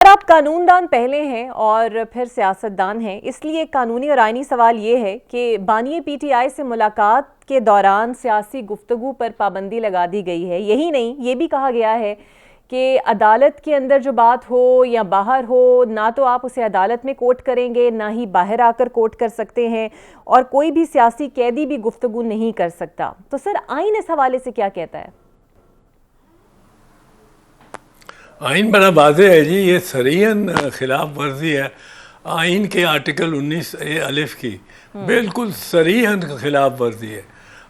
आप कानूनदान पहले हैं और फिर सियासतदान हैं, इसलिए कानूनी और आईनी सवाल ये है कि बानिए पीटीआई से मुलाकात के दौरान सियासी गुफ्तगू पर पाबंदी लगा दी गई है। यही नहीं, ये भी कहा गया है कि अदालत के अंदर जो बात हो या बाहर हो, ना तो आप उसे अदालत में कोर्ट करेंगे, ना ही बाहर आकर कोर्ट कर सकते हैं, और कोई भी सियासी कैदी भी गुफ्तगू नहीं कर सकता। तो सर, आईन इस हवाले से क्या कहता है? आइन बड़ा वाज़ेह है जी, ये सरीहन खिलाफ वर्जी है आइन के आर्टिकल 19A अलिफ की, बिल्कुल सरीहन खिलाफ वर्जी है।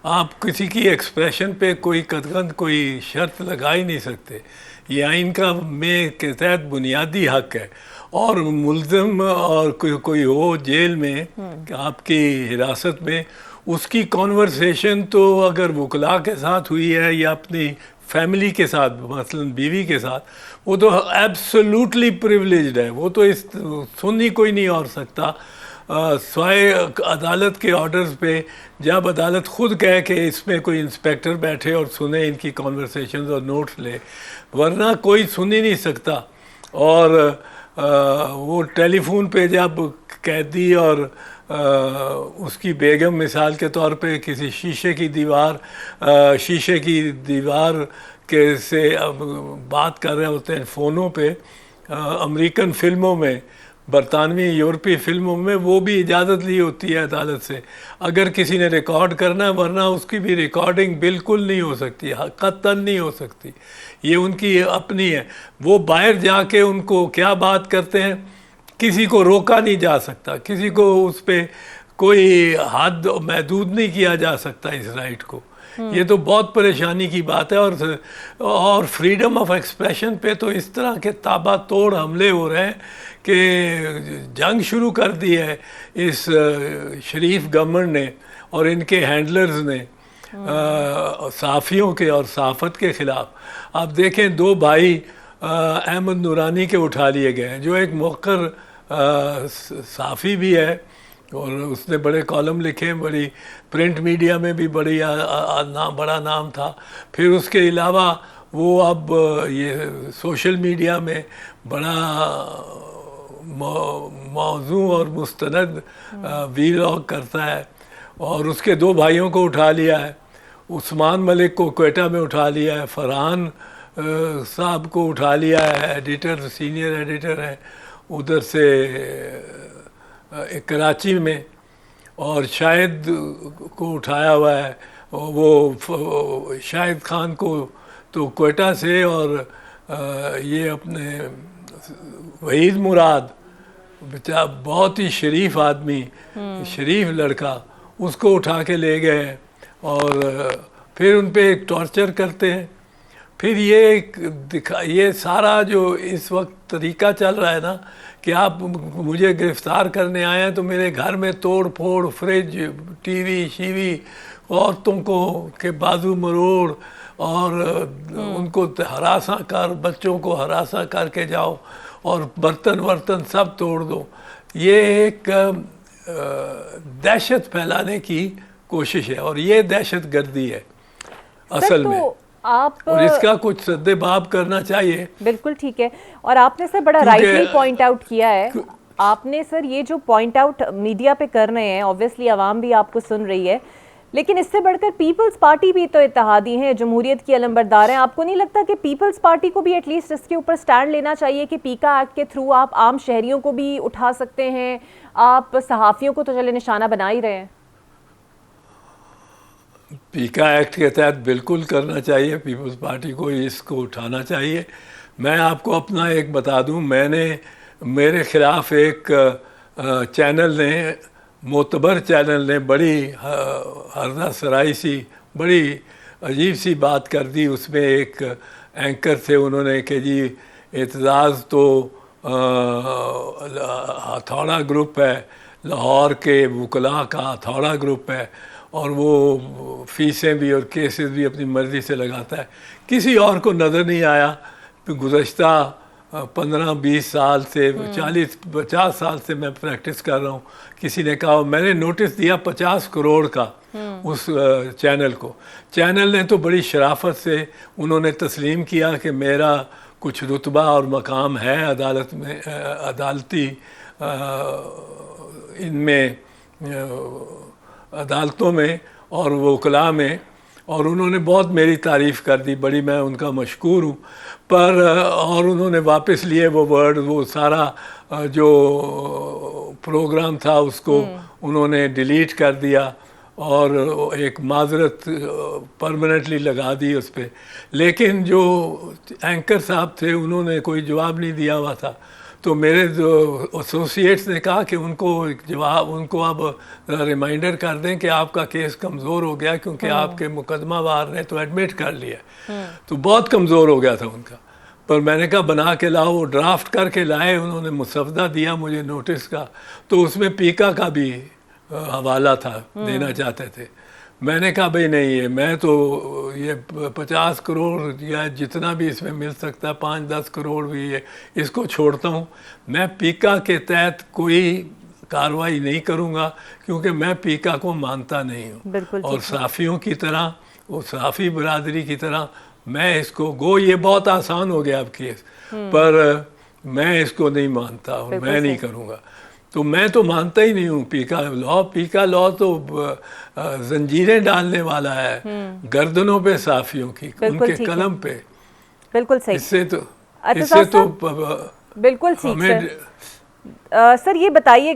आप किसी की एक्सप्रेशन पे कोई कतगन कोई शर्त लगा ही नहीं सकते। ये आइन का में के तहत बुनियादी हक है। और मुल्ज़िम और कोई हो जेल में आपकी हिरासत में, उसकी कॉन्वर्सेशन तो अगर वकला के साथ हुई है या अपनी फैमिली के साथ, मसलन बीवी के साथ, वो तो एब्सोल्युटली प्रिविलेज्ड है। वो तो इस सुन ही कोई नहीं और सकता स्वाय अदालत के ऑर्डर्स पे। जब अदालत खुद कहे कि इसमें कोई इंस्पेक्टर बैठे और सुने इनकी कॉन्वर्सेशंस और नोट्स ले, वरना कोई सुन ही नहीं सकता। और वो टेलीफोन पे जब कैदी और उसकी बेगम मिसाल के तौर पे किसी शीशे की दीवार के से बात कर रहे होते हैं फ़ोनों पे, अमेरिकन फ़िल्मों में, बरतानवी यूरोपीय फिल्मों में वो भी इजाज़त ली होती है अदालत से अगर किसी ने रिकॉर्ड करना है, वरना उसकी भी रिकॉर्डिंग बिल्कुल नहीं हो सकती, कतई नहीं हो सकती। ये उनकी अपनी है। वो बाहर जाके उनको क्या बात करते हैं, किसी को रोका नहीं जा सकता, किसी को उस पर कोई हद महदूद नहीं किया जा सकता इस राइट को। ये तो बहुत परेशानी की बात है। और फ्रीडम ऑफ एक्सप्रेशन पे तो इस तरह के ताबड़तोड़ हमले हो रहे हैं कि जंग शुरू कर दी है इस शरीफ गवर्नमेंट ने और इनके हैंडलर्स ने सहाफ़ियों के और सहाफ़त के ख़िलाफ़। आप देखें, दो भाई अहमद नूरानी के उठा लिए गए हैं, जो एक मुक़र्रर सहाफ़ी भी है और उसने बड़े कॉलम लिखे, बड़ी प्रिंट मीडिया में भी बड़ा नाम था। फिर उसके अलावा वो अब ये सोशल मीडिया में बड़ा मौजू और मुस्तनद वीलॉग करता है। और उसके दो भाइयों को उठा लिया है, उस्मान मलिक को क्वेटा में उठा लिया है, फरहान साहब को उठा लिया है, एडिटर, सीनियर एडिटर हैं उधर से कराची में, और शाहिद को उठाया हुआ है, वो शाहिद खान को तो क्वेटा से, और ये अपने वहीद मुराद, बेचा बहुत ही शरीफ आदमी, शरीफ लड़का, उसको उठा के ले गए और फिर उन पे टॉर्चर करते हैं। फिर ये सारा जो इस वक्त तरीका चल रहा है ना कि आप मुझे गिरफ़्तार करने आए हैं तो मेरे घर में तोड़ फोड़, फ्रिज, टीवी शीवी, औरतों को के बाजू मरोड़ और उनको हरासा कर, बच्चों को हरासा करके जाओ और बर्तन वर्तन सब तोड़ दो। ये एक दहशत फैलाने की कोशिश है और ये दहशत गर्दी है असल में। और इसका कुछ सद्देबाब करना चाहिए। बिल्कुल ठीक है। और आपने सर बड़ा राइटली पॉइंट आउट किया है। आपने सर ये जो पॉइंट आउट मीडिया पे कर रहे हैं, ऑब्वियसली आवाम भी आपको सुन रही है, लेकिन इससे बढ़कर पीपल्स पार्टी भी तो इत्तेहादी है, जमहूरियत की अलंबरदार है। आपको नहीं लगता कि पीपल्स पार्टी को भी एटलीस्ट इसके ऊपर स्टैंड लेना चाहिए कि पीका एक्ट के थ्रू आप आम शहरियों को भी उठा सकते हैं? आप सहाफ़ियों को तो चले निशाना बना ही रहे हैं। पीका एक्ट के तहत बिल्कुल करना चाहिए, पीपल्स पार्टी को इसको उठाना चाहिए। मैं आपको अपना एक बता दूं, मेरे ख़िलाफ़ एक चैनल ने, मोतबर चैनल ने, बड़ी हरदा सराई सी बड़ी अजीब सी बात कर दी। उसमें एक एंकर थे, उन्होंने कि जी एतजाज़ तो हथौड़ा ग्रुप है, लाहौर के वकला का हथौड़ा ग्रुप है और वो फ़ीसें भी और केसेस भी अपनी मर्ज़ी से लगाता है। किसी और को नज़र नहीं आया। गुज़श्ता 15-20 साल से 40-50 साल से मैं प्रैक्टिस कर रहा हूँ। किसी ने कहा, मैंने नोटिस दिया 50 करोड़ का उस चैनल को। चैनल ने तो बड़ी शराफत से उन्होंने तस्लीम किया कि मेरा कुछ रुतबा और मकाम है अदालत में, अदालती इनमें अदालतों में और वकला में, और उन्होंने बहुत मेरी तारीफ़ कर दी, बड़ी मैं उनका मशकूर हूँ। पर और उन्होंने वापस लिए वो वर्ड, वो सारा जो प्रोग्राम था उसको उन्होंने डिलीट कर दिया और एक माजरत परमानेंटली लगा दी उस पर। लेकिन जो एंकर साहब थे उन्होंने कोई जवाब नहीं दिया हुआ था, तो मेरे जो एसोसिएट्स ने कहा कि उनको एक जवाब, उनको अब रिमाइंडर कर दें कि आपका केस कमज़ोर हो गया क्योंकि आपके मुकदमा वार ने तो एडमिट कर लिया। तो बहुत कमज़ोर हो गया था उनका। पर मैंने कहा बना के लाओ, वो ड्राफ्ट करके लाए, उन्होंने मुसवदा दिया मुझे नोटिस का, तो उसमें पीका का भी हवाला था, देना चाहते थे। मैंने कहा भाई नहीं है, मैं तो ये 50 करोड़ या जितना भी इसमें मिल सकता है, 5-10 करोड़ भी है, इसको छोड़ता हूँ। मैं पीका के तहत कोई कार्रवाई नहीं करूँगा क्योंकि मैं पीका को मानता नहीं हूँ, और साफ़ियों की तरह, वो साफ़ी बरादरी की तरह मैं इसको ये बहुत आसान हो गया अब केस, पर मैं इसको नहीं मानता और मैं नहीं करूँगा। तो मैं तो मानता ही नहीं हूँ पीका लॉ तो जंजीरें डालने वाला है गर्दनों पे साफियों की, उनके कलम पे। बिल्कुल सही। इससे तो बिल्कुल ठीक सर। ये बताइए